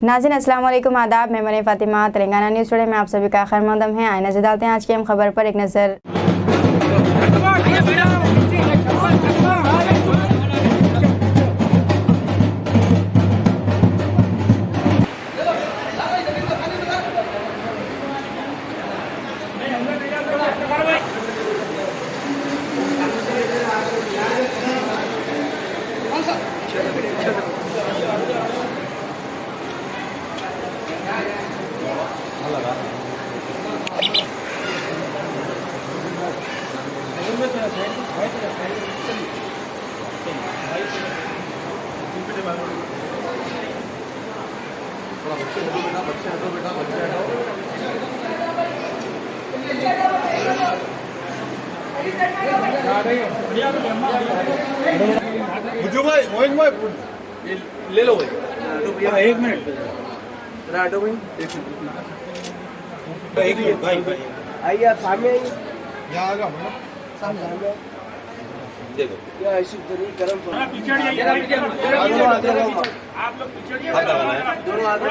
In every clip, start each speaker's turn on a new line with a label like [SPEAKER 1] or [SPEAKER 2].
[SPEAKER 1] नाज़रीन अस्सलाम वालेकुम, आदाब। मैं मरीम फ़ातिमा, तेलंगाना न्यूज़ टुडे में आप सभी का खैर मकदम है। आइए नज़र डालते हैं आज की अहम खबर पर एक नज़र।
[SPEAKER 2] मुझे भाई मोइन भाई ले लो भाई एक मिनट जरा हटो भाई एक मिनट भाई भाई
[SPEAKER 3] आइए आप सामने आइए।
[SPEAKER 2] यहाँ आ जाओ
[SPEAKER 3] सामने
[SPEAKER 2] देखो
[SPEAKER 3] क्या ऐसी करी गरम
[SPEAKER 2] आप लोग पीछे
[SPEAKER 3] दोनों आगे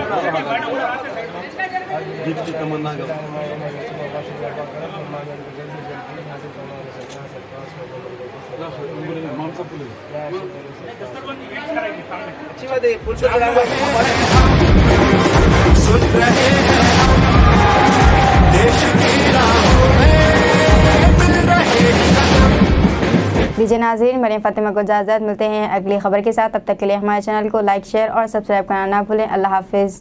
[SPEAKER 2] जितनी तमन्ना का
[SPEAKER 3] अच्छी बात है पुलिस को
[SPEAKER 4] सुन रहे हैं देश की राहों में मिल रहे हैं।
[SPEAKER 1] दीजिए नाज़रीन, मरीम फ़ातिमा को इजाज़त। मिलते हैं अगली खबर के साथ। तब तक के लिए हमारे चैनल को लाइक, शेयर और सब्सक्राइब करना ना भूलें। अल्लाह हाफिज़।